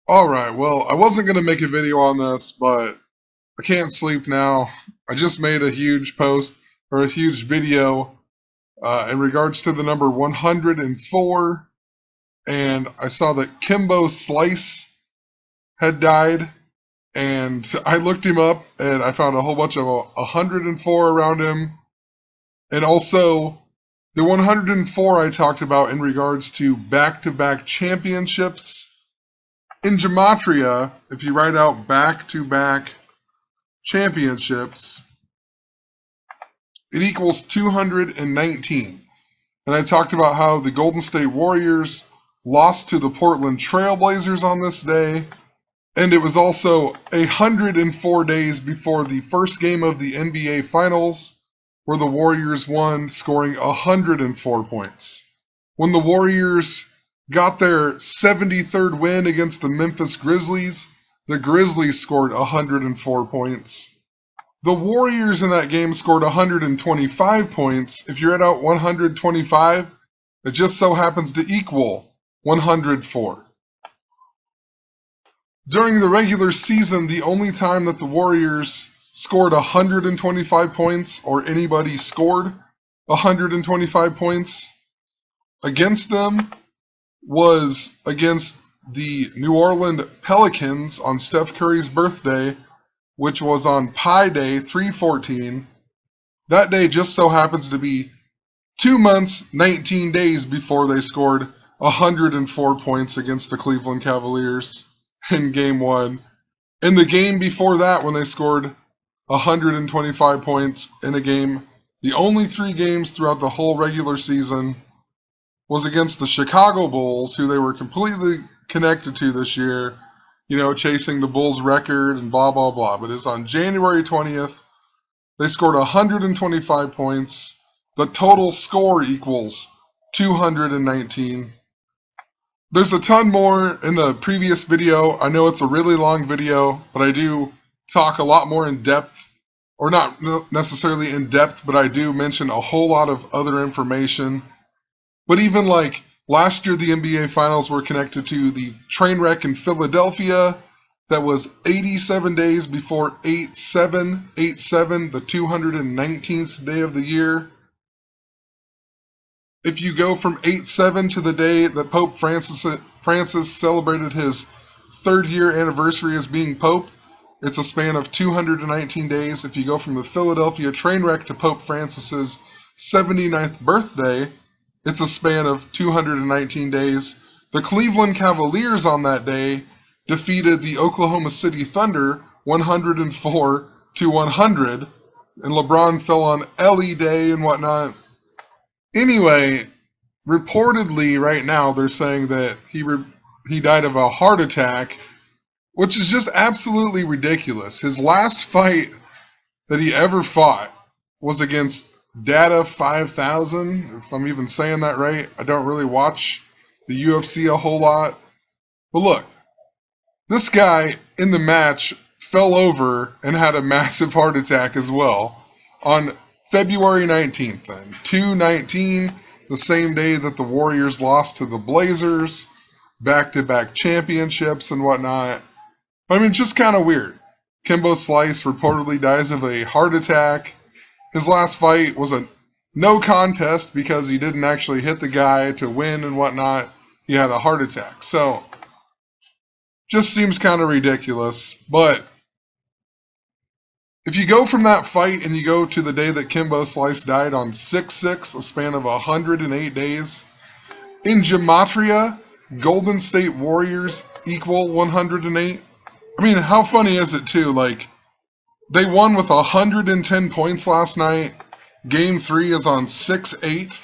Alright, well, I wasn't going to make a video on this, but I can't sleep now. I just made a huge post, or a huge video, in regards to the number 104, and I saw that Kimbo Slice had died, and I looked him up, and I found a whole bunch of 104 around him, and also the 104 I talked about in regards to back-to-back championships. In Gematria, if you write out back-to-back championships, it equals 219. And I talked about how the Golden State Warriors lost to the Portland Trailblazers on this day, and it was also 104 days before the first game of the NBA Finals, where the Warriors won, scoring 104 points. When the Warriors got their 73rd win against the Memphis Grizzlies, the Grizzlies scored 104 points. The Warriors in that game scored 125 points. If you read out 125, it just so happens to equal 104. During the regular season, the only time that the Warriors scored 125 points, or anybody scored 125 points against them, was against the New Orleans Pelicans on Steph Curry's birthday, which was on Pi Day 3/14. That day just so happens to be 2 months, 19 days before they scored 104 points against the Cleveland Cavaliers in Game 1. In the game before that, when they scored 125 points in a game, the only 3 games throughout the whole regular season, was against the Chicago Bulls, who they were completely connected to this year, chasing the Bulls record and blah, blah, blah. But it's on January 20th. They scored 125 points. The total score equals 219. There's a ton more in the previous video. I know it's a really long video, but I do talk a lot more in depth, or not necessarily in depth, but I do mention a whole lot of other information. But even like last year, the NBA Finals were connected to the train wreck in Philadelphia that was 87 days before 8/7/87, the 219th day of the year. If you go from 8/7 to the day that Pope Francis celebrated his 3rd year anniversary as being Pope, it's a span of 219 days. If you go from the Philadelphia train wreck to Pope Francis's 79th birthday, it's a span of 219 days. The Cleveland Cavaliers on that day defeated the Oklahoma City Thunder 104-100, and LeBron fell on Ellie Day and whatnot. Anyway, reportedly right now they're saying that he died of a heart attack, which is just absolutely ridiculous. His last fight that he ever fought was against Data 5000, if I'm even saying that right. I don't really watch the UFC a whole lot. But look, this guy in the match fell over and had a massive heart attack as well on February 19th then. 2/19, the same day that the Warriors lost to the Blazers, back-to-back championships and whatnot. I mean, just kind of weird. Kimbo Slice reportedly dies of a heart attack. His last fight was a no contest because he didn't actually hit the guy to win and whatnot. He had a heart attack. So, just seems kind of ridiculous. But if you go from that fight and you go to the day that Kimbo Slice died on 6/6, a span of 108 days, in Gematria, Golden State Warriors equal 108. I mean, how funny is it too? Like, they won with 110 points last night. Game 3 is on 6/8,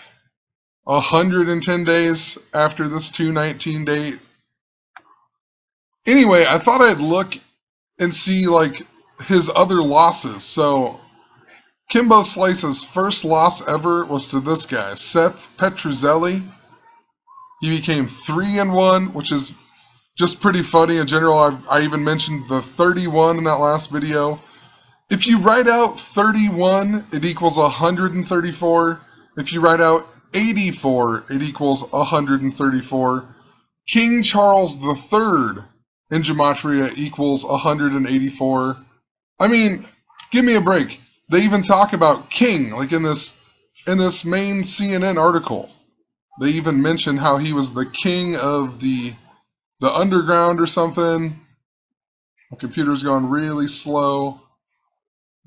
110 days after this 219 date. Anyway, I thought I'd look and see like his other losses. So, Kimbo Slice's first loss ever was to this guy, Seth Petruzzelli. He became 3-1, which is just pretty funny. In general, I even mentioned the 31 in that last video. If you write out 31, it equals 134. If you write out 84, it equals 134. King Charles III in Gematria equals 184. I mean, give me a break. They even talk about King, like in this main CNN article. They even mention how he was the king of the underground or something. My computer's going really slow.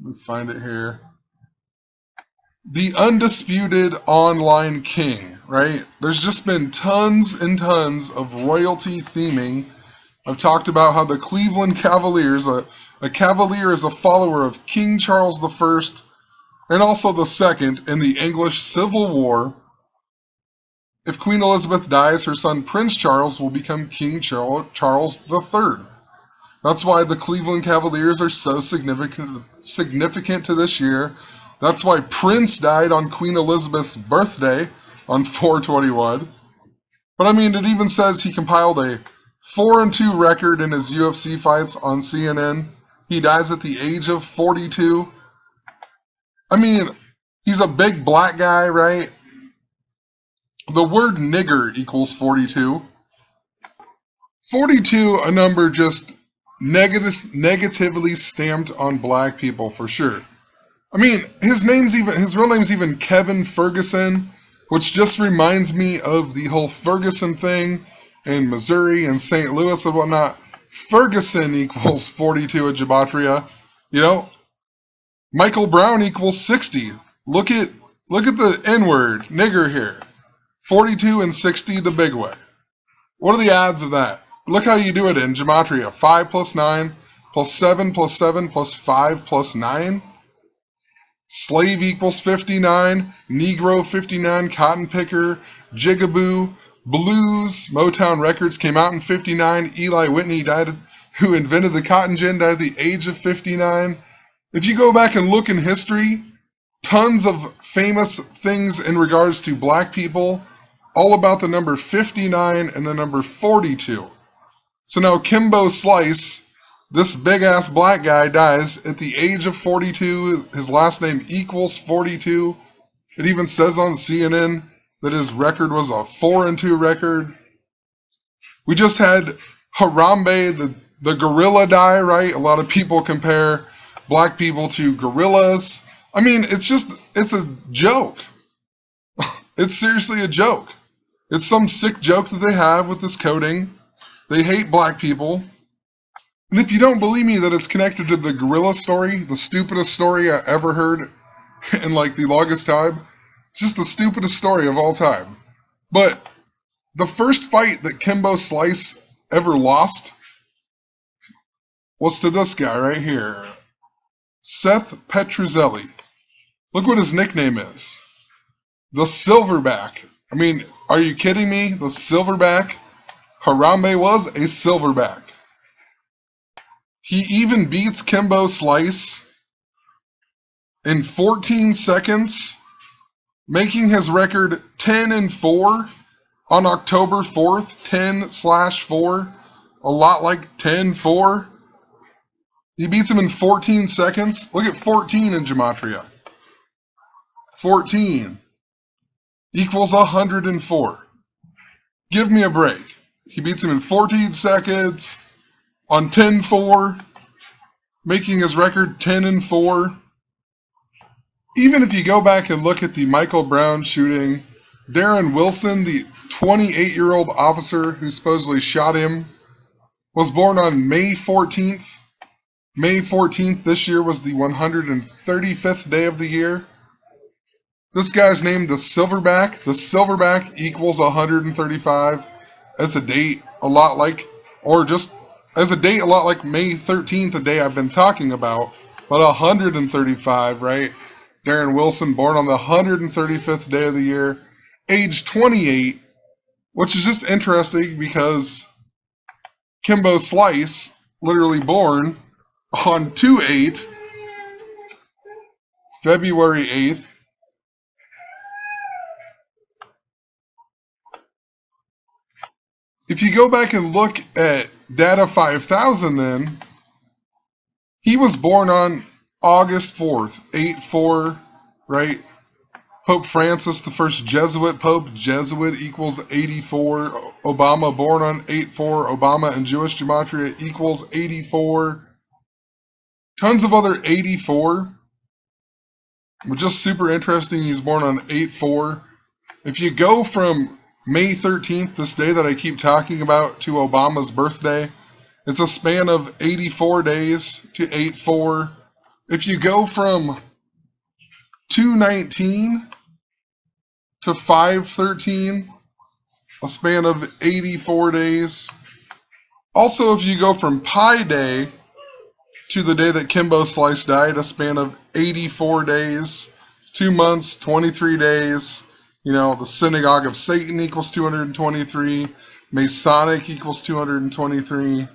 Let me find it here. The undisputed online king, right? There's just been tons and tons of royalty theming. I've talked about how the Cleveland Cavaliers, a Cavalier is a follower of King Charles I and also the second in the English Civil War. If Queen Elizabeth dies, her son Prince Charles will become King Charles III. That's why the Cleveland Cavaliers are so significant to this year. That's why Prince died on Queen Elizabeth's birthday on 4/21. But I mean, it even says he compiled a 4-2 record in his UFC fights on CNN. He dies at the age of 42. I mean, he's a big black guy, right? The word nigger equals 42. 42, a number just negatively stamped on black people for sure. I mean, his real name's even Kevin Ferguson, which just reminds me of the whole Ferguson thing in Missouri and St. Louis and whatnot. Ferguson equals 42 at Gematria. You know, Michael Brown equals 60. Look at the N-word, nigger here. 42 and 60 the big way. What are the odds of that? Look how you do it in Gematria. 5 plus 9 plus 7 plus 7 plus 5 plus 9. Slave equals 59. Negro 59. Cotton picker. Jigaboo. Blues. Motown Records came out in 59. Eli Whitney who invented the cotton gin, died at the age of 59. If you go back and look in history, tons of famous things in regards to black people, all about the number 59 and the number 42. So now Kimbo Slice, this big-ass black guy, dies at the age of 42. His last name equals 42. It even says on CNN that his record was a 4-2 record. We just had Harambe, the gorilla, die, right? A lot of people compare black people to gorillas. I mean, it's a joke. It's seriously a joke. It's some sick joke that they have with this coding. They hate black people. And if you don't believe me that it's connected to the gorilla story, the stupidest story I ever heard in like the longest time, it's just the stupidest story of all time. But the first fight that Kimbo Slice ever lost was to this guy right here, Seth Petruzzelli. Look what his nickname is. The Silverback. I mean, are you kidding me? The Silverback? Harambe was a silverback. He even beats Kimbo Slice in 14 seconds, making his record 10-4 on October 4th, 10/4, a lot like 10-4. He beats him in 14 seconds. Look at 14 in Gematria. 14 equals 104. Give me a break. He beats him in 14 seconds on 10-4, making his record 10-4. Even if you go back and look at the Michael Brown shooting, Darren Wilson, the 28-year-old officer who supposedly shot him, was born on May 14th. May 14th this year was the 135th day of the year. This guy's named the Silverback. The Silverback equals 135. As a date, a lot like, or just as a date, a lot like May 13th, the day I've been talking about, but 135, right? Darren Wilson, born on the 135th day of the year, age 28, which is just interesting because Kimbo Slice, literally born on 2/8, February 8th. If you go back and look at Data 5000 then, he was born on August 4th, 8/4, right? Pope Francis, the first Jesuit pope. Jesuit equals 84. Obama, born on 8/4. Obama and Jewish gematria equals 84. Tons of other 84. But just super interesting, he's born on 8/4. If you go from May 13th, this day that I keep talking about, to Obama's birthday, it's a span of 84 days to 8/4. If you go from 2/19 to 5/13, a span of 84 days. Also, if you go from Pi Day to the day that Kimbo Slice died, a span of 84 days, 2 months, 23 days. You know, the Synagogue of Satan equals 223. Masonic equals 223.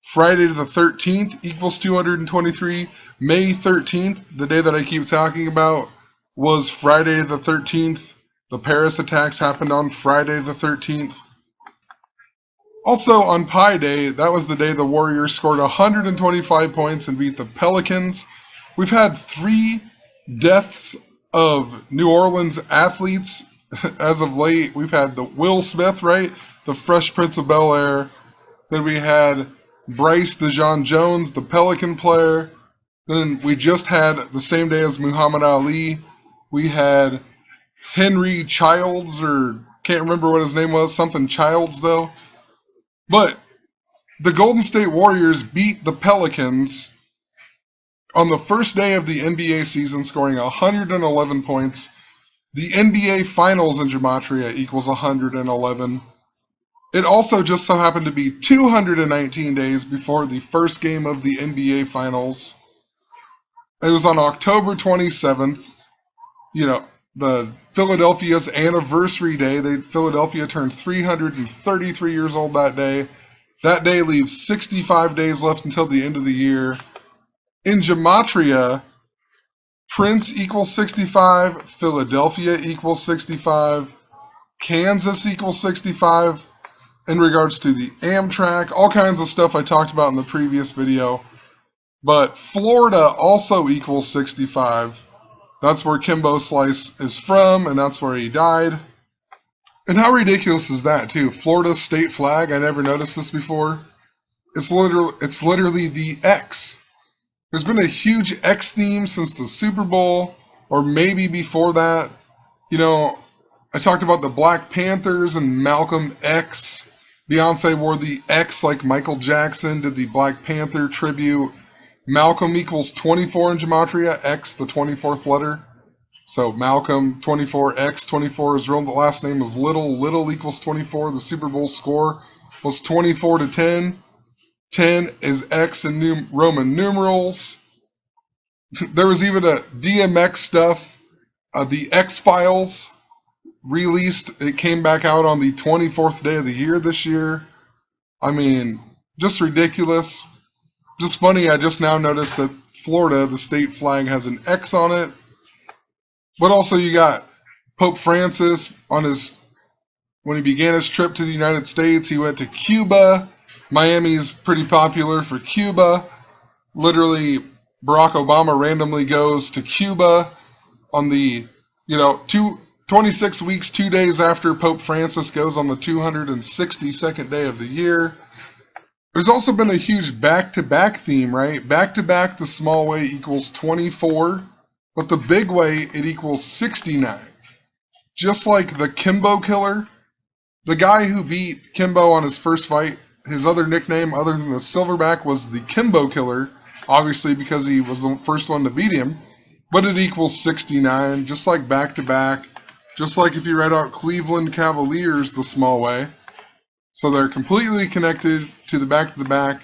Friday the 13th equals 223. May 13th, the day that I keep talking about, was Friday the 13th. The Paris attacks happened on Friday the 13th. Also on Pi Day, that was the day the Warriors scored 125 points and beat the Pelicans. We've had 3 deaths of New Orleans athletes as of late. We've had the Will Smith, right? The Fresh Prince of Bel-Air. Then we had Bryce DeJean Jones, the Pelican player. Then we just had, the same day as Muhammad Ali, we had Henry Childs, or can't remember what his name was, something Childs though. But the Golden State Warriors beat the Pelicans on the first day of the NBA season, scoring 111 points. The NBA Finals in gematria equals 111. It also just so happened to be 219 days before the first game of the NBA Finals. It was on October 27th. You know, the Philadelphia's anniversary day. Philadelphia turned 333 years old that day. That day leaves 65 days left until the end of the year. In gematria, Prince equals 65, Philadelphia equals 65, Kansas equals 65. In regards to the Amtrak, all kinds of stuff I talked about in the previous video. But Florida also equals 65. That's where Kimbo Slice is from, and that's where he died. And how ridiculous is that, too? Florida's state flag, I never noticed this before. It's literally the X. There's been a huge X theme since the Super Bowl, or maybe before that. You know, I talked about the Black Panthers and Malcolm X. Beyonce wore the X like Michael Jackson did the Black Panther tribute. Malcolm equals 24 in gematria, X the 24th letter. So Malcolm, 24, X, 24. His real last name is Little. Little equals 24. The Super Bowl score was 24-10. 10 is X in Roman numerals. There was even a DMX stuff. The X-Files released. It came back out on the 24th day of the year this year. I mean, just ridiculous. Just funny, I just now noticed that Florida, the state flag, has an X on it. But also you got Pope Francis when he began his trip to the United States, he went to Cuba. Miami's pretty popular for Cuba. Literally, Barack Obama randomly goes to Cuba on the, 26 weeks, 2 days after Pope Francis goes on the 262nd day of the year. There's also been a huge back-to-back theme, right? Back-to-back, the small way equals 24, but the big way, it equals 69. Just like the Kimbo Killer, the guy who beat Kimbo on his first fight, his other nickname other than the Silverback was the Kimbo Killer, obviously because he was the first one to beat him, but it equals 69, just like back-to-back, just like if you write out Cleveland Cavaliers the small way. So they're completely connected to the back-to-back.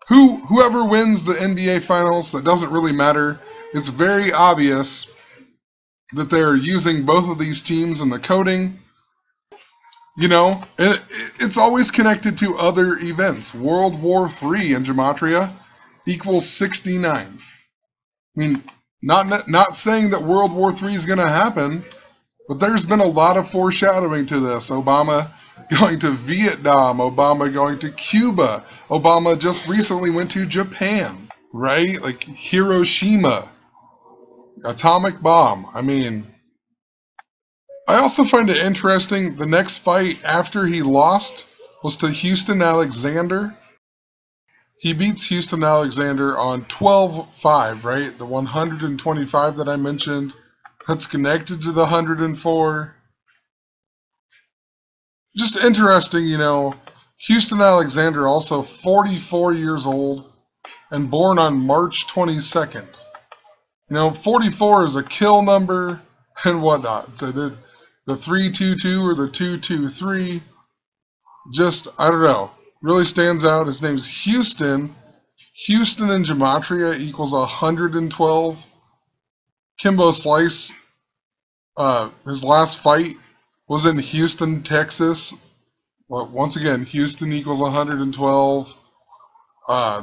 Whoever wins the NBA Finals, that doesn't really matter. It's very obvious that they're using both of these teams in the coding. It's always connected to other events. World War III in gematria equals 69. I mean, not saying that World War III is going to happen, but there's been a lot of foreshadowing to this. Obama going to Vietnam, Obama going to Cuba, Obama just recently went to Japan, right? Like Hiroshima. Atomic bomb. I mean, I also find it interesting. The next fight after he lost was to Houston Alexander. He beats Houston Alexander on 12-5, right? The 125 that I mentioned. That's connected to the 104. Just interesting, Houston Alexander, also 44 years old and born on March 22nd. 44 is a kill number and whatnot. So the 322 or the 223, just, I don't know, really stands out. His name's Houston. Houston in Gematria equals 112. Kimbo Slice, his last fight was in Houston, Texas. Well, once again, Houston equals 112.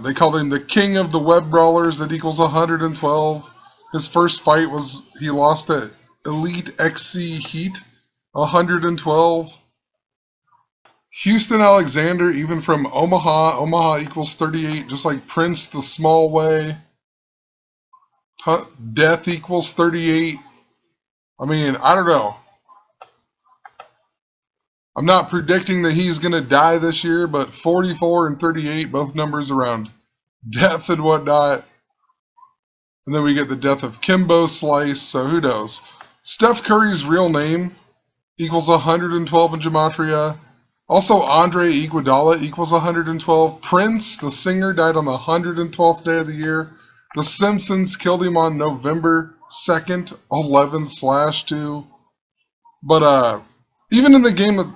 They called him the king of the web brawlers. That equals 112. His first fight was he lost at Elite XC Heat, 112. Houston Alexander, even from Omaha. Omaha equals 38, just like Prince the Small Way. Death equals 38. I mean, I don't know. I'm not predicting that he's going to die this year, but 44 and 38, both numbers around death and whatnot. And then we get the death of Kimbo Slice, so who knows? Steph Curry's real name equals 112 in Gematria. Also, Andre Iguodala equals 112. Prince, the singer, died on the 112th day of the year. The Simpsons killed him on November 2nd, 11/2. But even in the game of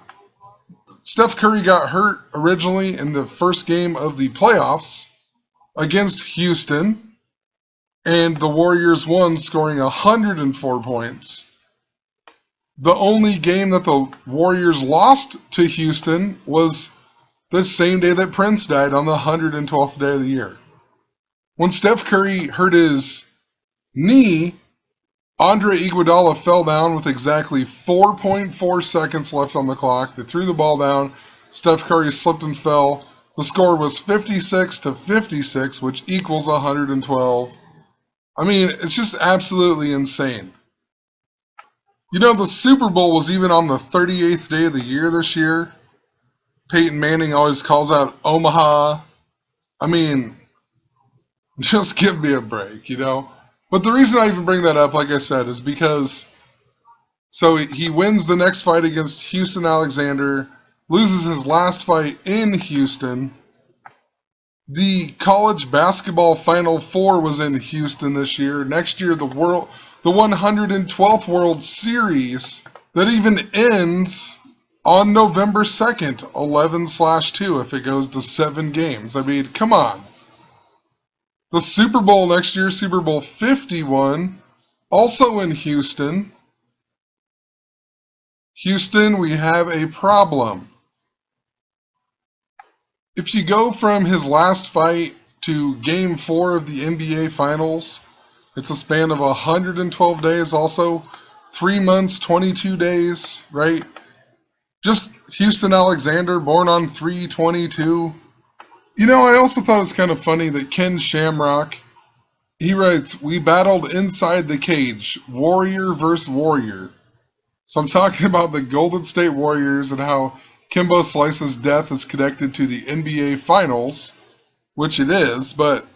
Steph Curry got hurt originally in the first game of the playoffs against Houston, and the Warriors won, scoring 104 points. The only game that the Warriors lost to Houston was the same day that Prince died, on the 112th day of the year. When Steph Curry hurt his knee, Andre Iguodala fell down with exactly 4.4 seconds left on the clock. They threw the ball down. Steph Curry slipped and fell. The score was 56-56, which equals 112. I mean, it's just absolutely insane. The Super Bowl was even on the 38th day of the year this year. Peyton Manning always calls out Omaha. I mean, just give me a break, But the reason I even bring that up, like I said, is because he wins the next fight against Houston Alexander, loses his last fight in Houston. The college basketball Final Four was in Houston this year. Next year, the 112th World Series that even ends on November 2nd, 11/2, if it goes to 7 games. I mean, come on. The Super Bowl next year, Super Bowl 51, also in Houston. Houston, we have a problem. If you go from his last fight to Game 4 of the NBA Finals, it's a span of 112 days also. 3 months, 22 days, right? Just Houston Alexander, born on 3/22. I also thought it was kind of funny that Ken Shamrock, he writes, "We battled inside the cage, warrior versus warrior." So I'm talking about the Golden State Warriors and how Kimbo Slice's death is connected to the NBA Finals, which it is, but,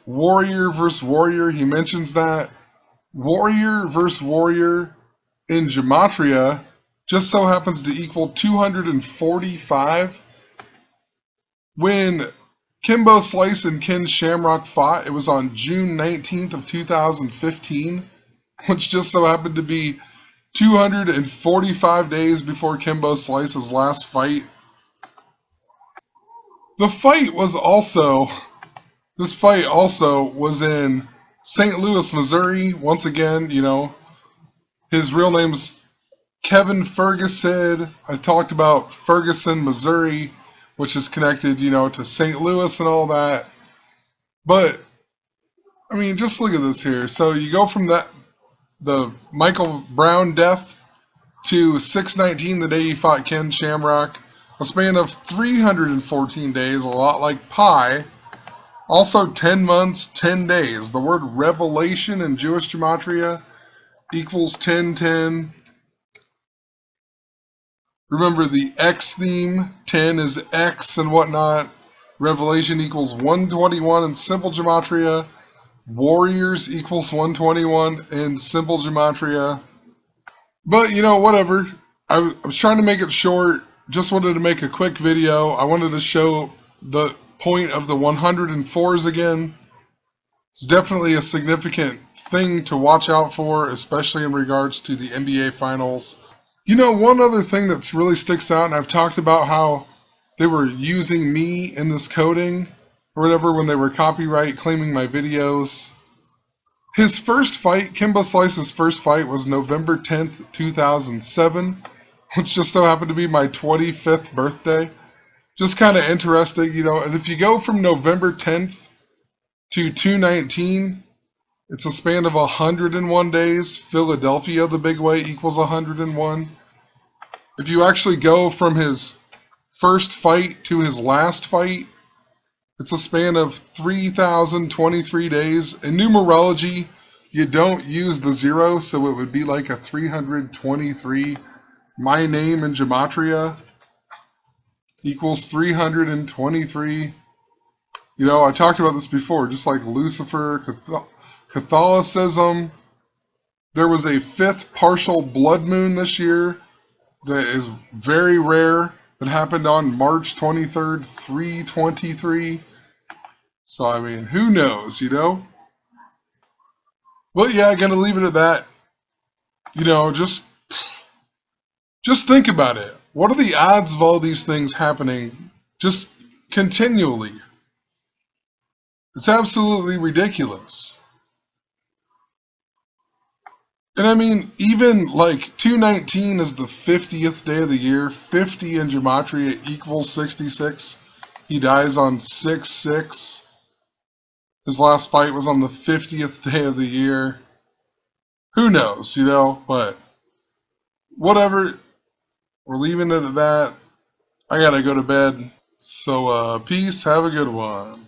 warrior versus warrior, he mentions that. Warrior versus warrior in Gematria just so happens to equal 245. When Kimbo Slice and Ken Shamrock fought, it was on June 19th of 2015, which just so happened to be 245 days before Kimbo Slice's last fight. This fight also was in St. Louis, Missouri. Once again, his real name's Kevin Ferguson. I talked about Ferguson, Missouri, which is connected, to St. Louis and all that. But, I mean, just look at this here. So you go from the Michael Brown death to 6/19, the day he fought Ken Shamrock. A span of 314 days, a lot like Pi. Also, 10 months, 10 days. The word revelation in Jewish gematria equals 1010. Remember the X theme, 10 is X and whatnot. Revelation equals 121 in simple gematria. Warriors equals 121 in simple gematria. But, whatever. I was trying to make it short. Just wanted to make a quick video. I wanted to show the point of the 104s again. It's definitely a significant thing to watch out for, especially in regards to the NBA Finals. One other thing that's really sticks out, and I've talked about how they were using me in this coding or whatever when they were copyright claiming my videos. His first fight, Kimbo Slice's first fight, was November 10th, 2007, which just so happened to be my 25th birthday. Just kind of interesting, and if you go from November 10th to 2/19, it's a span of 101 days. Philadelphia, the big way, equals 101. If you actually go from his first fight to his last fight, it's a span of 3,023 days. In numerology, you don't use the zero, so it would be like a 323. My name in gematria equals 323. I talked about this before, just like Lucifer, Catholicism. There was a 5th partial blood moon this year that is very rare. That happened on March 23rd, 323. So, who knows, But yeah, I'm going to leave it at that. Just think about it. What are the odds of all these things happening just continually? It's absolutely ridiculous. And even like 2/19 is the 50th day of the year. 50 in gematria equals 66. He dies on 6/6. His last fight was on the 50th day of the year. Who knows, but whatever. We're leaving it at that. I gotta go to bed. So, peace. Have a good one.